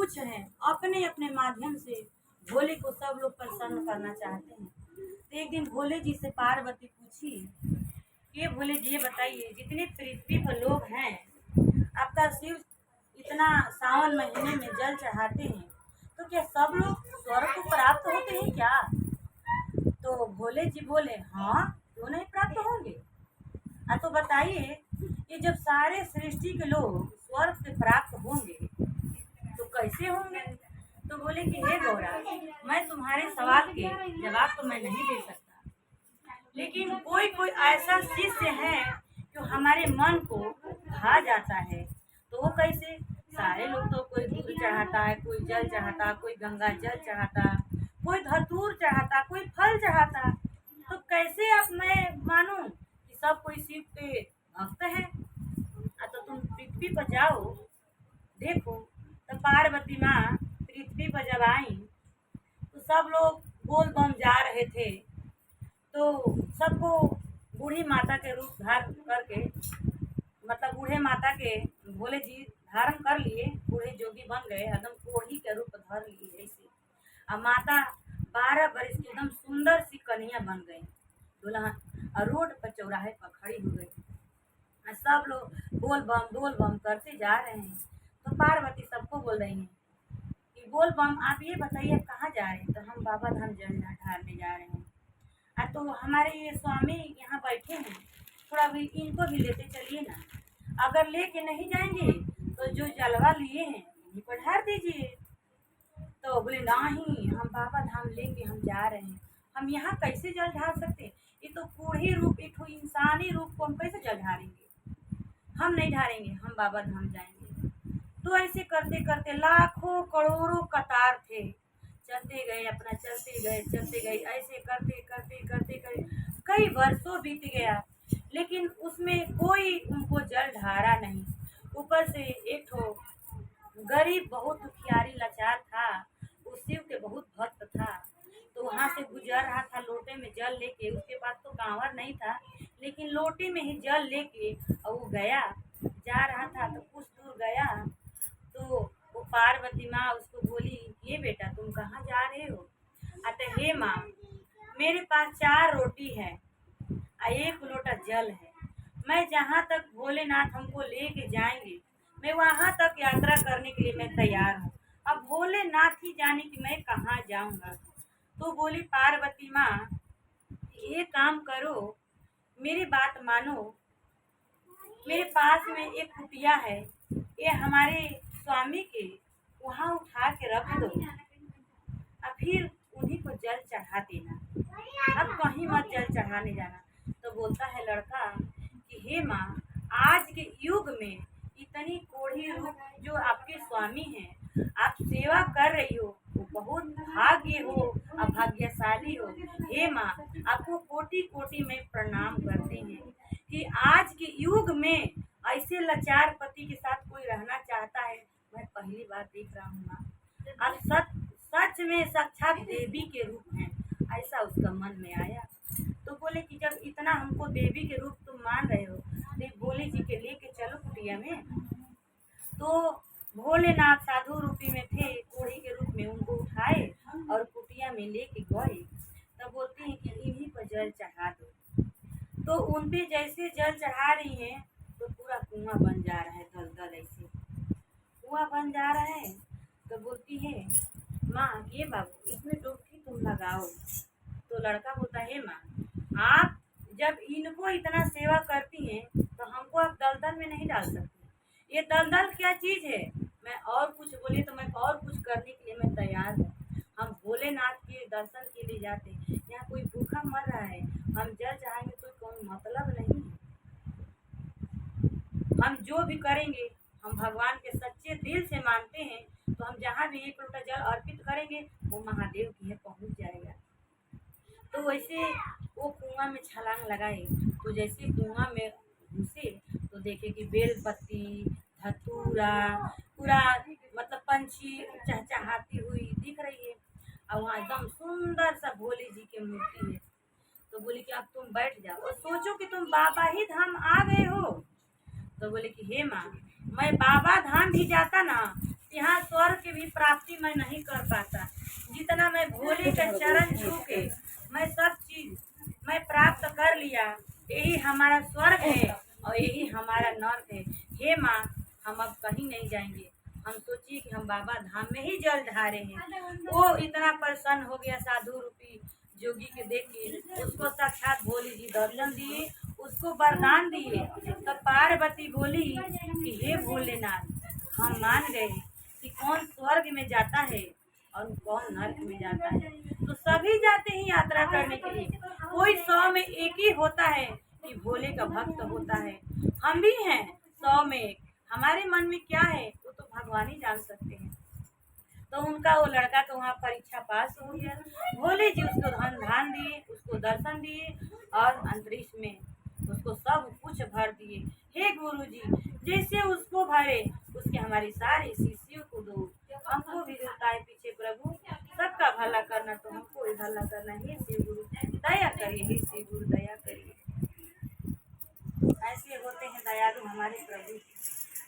कुछ हैं अपने अपने माध्यम से भोले को सब लोग प्रसन्न करना चाहते हैं। तो एक दिन भोले जी से पार्वती पूछी कि ये भोले जी ये बताइए, जितने पृथ्वी पर लोग हैं, आपका शिव इतना सावन महीने में जल चढ़ाते हैं, तो क्या सब लोग स्वर्ग को प्राप्त होते हैं क्या? तो भोले जी बोले, हाँ क्यों नहीं प्राप्त होंगे। तो बताइए, कि जब सारे सृष्टि के लोग स्वर्ग से प्राप्त होंगे तो कैसे होंगे? तो बोले कि हे गौरा, मैं तुम्हारे सवाल के जवाब तो मैं नहीं दे सकता, लेकिन कोई कोई ऐसा शिष्य है जो हमारे मन को भा जाता है। तो वो कैसे? सारे लोग तो कोई दूध चढ़ाता है, कोई जल चढ़ाता, कोई गंगा जल चढ़ाता, कोई धतूर चढ़ाता, कोई फल चढ़ाता। तो कैसे अब मैं मानूं कि सब कोई शिव के भक्त है? तो तुम पृथ्वी पर जाओ, देखो। तो पार्वती माँ पृथ्वी पर जब आई तो सब लोग बोल बम जा रहे थे। तो सबको बूढ़ी माता के रूप धारण करके, मतलब बूढ़े माता के भोले जी धारण कर लिए, बूढ़े जोगी बन गए, एकदम कोढ़ी के रूप धर लिए ऐसे। अब माता 12 बरस की एकदम सुंदर सी कन्या बन गई, दुल्हन, और रोड पर चौराहे पर खड़ी हो गई। सब लोग बोल बम करते जा रहे हैं। तो पार्वती सबको बोल रही हैं कि बोल बम, आप ये बताइए आप कहाँ जा रहे हैं? तो हम बाबा धाम जल ढारने जा रहे हैं। तो हमारे ये स्वामी यहाँ बैठे हैं, थोड़ा भी इनको भी लेते चलिए ना। अगर लेके नहीं जाएंगे तो जो जलवा लिए हैं इन्हीं पर ढार दीजिए। तो बोले नहीं, हम बाबा धाम लेके हम जा रहे हैं, हम यहाँ कैसे जल ढार सकते हैं? ये तो बूढ़ी रूप, एक इंसानी रूप को हम कैसे जल ढारेंगे? हम नहीं ढारेंगे, हम बाबा धाम जाएंगे। तो ऐसे करते करते लाखों करोड़ों कतार थे, चलते गए, अपना चलते गए, ऐसे करते करते करते करते कई वर्षों बीत गया, लेकिन उसमें कोई उनको जल ढारा नहीं। ऊपर से एक ठो गरीब बहुत दुखियारी लाचार था, वो शिव के बहुत भक्त था। तो वहाँ से गुजर रहा था लोटे में जल लेके, उसके पास तो कांवर नहीं था, लेकिन लोटे में ही जल लेके और वो गया, जा रहा था। तो कुछ दूर गया तो वो पार्वती माँ उसको बोली, ये बेटा तुम कहाँ जा रहे हो? अतः हे माँ, मेरे पास 4 रोटी है और 1 लोटा जल है, मैं जहाँ तक भोलेनाथ हमको लेके जाएंगे मैं वहाँ तक यात्रा करने के लिए मैं तैयार हूँ। अब भोलेनाथ ही जाने कि मैं कहाँ जाऊँगा। तो बोली पार्वती माँ, ये काम करो, मेरी बात मानो, मेरे पास में एक कुटिया है, ये हमारे स्वामी के वहाँ उठा के रख दो और फिर उन्हीं को जल चढ़ा देना, अब कहीं मत जल चढ़ाने जाना। तो बोलता है लड़का कि हे माँ, आज के युग में इतनी कोढ़ी रूप जो आपके स्वामी हैं, आप सेवा कर रही हो, वो बहुत भाग्य हो, अभाग्यशाली हो। हे माँ, आपको कोटि कोटि में प्रणाम करते हैं कि आज के युग में ऐसे लाचार पति के साथ कोई रहना चाहता है, मैं पहली बार देख रहा हूँ माँ। आप सच में साक्षात देवी के रूप हैं, ऐसा उसका मन में आया। तो बोले कि जब इतना हमको देवी के रूप तुम मान रहे हो, तो भोले जी के लेके चलो कुटिया में। तो भोलेनाथ साधु रूपी में थे, कोढ़ी के रूप में उनको उठाए और कुटिया में लेके गए। तब बोलते हैं कि इन्हीं पर जल चढ़ा दो। तो उन पे जैसे जल चढ़ा रही हैं तो पूरा कुआं बन जा रहा है, दलदल ऐसे कुआं बन जा रहा है। तो बोलती है माँ, ये बाबू इसमें डुबकी तुम लगाओ। तो लड़का बोलता है माँ, आप जब इनको इतना सेवा करती हैं तो हमको आप दलदल में नहीं डाल सकती। ये दलदल क्या चीज़ है? मैं और कुछ बोली तो मैं और कुछ करने के लिए मैं तैयार हूँ। हम भोलेनाथ के दर्शन के लिए जाते हैं, यहाँ कोई भूखा मर रहा है, हम जल चढ़ाएंगे तो कोई मतलब नहीं है। हम जो भी करेंगे हम भगवान के सच्चे दिल से मानते हैं, तो हम जहाँ भी 1 लोटा जल अर्पित करेंगे वो महादेव की है पहुँच जाएगा। तो वैसे वो कुआं में छलांग लगाए, तो जैसे कुआं में घुसे तो देखे कि बेलपत्ती, धतूरा, पूरा मतलब पंछी चहचहाती हुई दिख रही है, और वहाँ एकदम सुंदर सा भोले जी की मूर्ति है। तो बोली कि अब तुम बैठ जाओ और सोचो कि तुम बाबा ही धाम आ गए हो। तो बोले कि हे माँ, मैं बाबा धाम भी जाता ना, यहाँ स्वर्ग की भी प्राप्ति मैं नहीं कर पाता। जितना मैं भोले के चरण छू के मैं सब चीज मैं प्राप्त कर लिया, यही हमारा स्वर्ग है और यही हमारा नर्क है। हे माँ, हम अब कहीं नहीं जाएंगे। हम सोचिए कि हम बाबा धाम में ही जल ढारे हैं। वो इतना प्रसन्न हो गया साधु रूपी जोगी के देख के, उसको साक्षात भोले जी दर्शन दिए, उसको वरदान दिए। तो पार्वती बोली कि हे भोलेनाथ, हम मान गए कि कौन स्वर्ग में जाता है और कौन नर्क में जाता है। तो सभी जाते हैं यात्रा करने के लिए, कोई 100 में एक ही होता है कि भोले का भक्त होता है। हम भी हैं 100 में एक। हमारे मन में क्या है वो तो भगवान ही जान सकते हैं। तो उनका वो लड़का तो वहाँ परीक्षा पास हो गया। भोले जी उसको धन दिए, उसको दर्शन दिए और अंतरिक्ष में उसको सब कुछ भर दिए। हे गुरु जी, जैसे उसको भरे उसके हमारी सारी शिष्यों को दो, हमको भी देता है पीछे प्रभु। सबका भला करना तो हमको ही भला करना। हे शिव गुरु दया करिए, हे शिव गुरु दया करिए। ऐसे होते हैं दयालु हमारे प्रभु।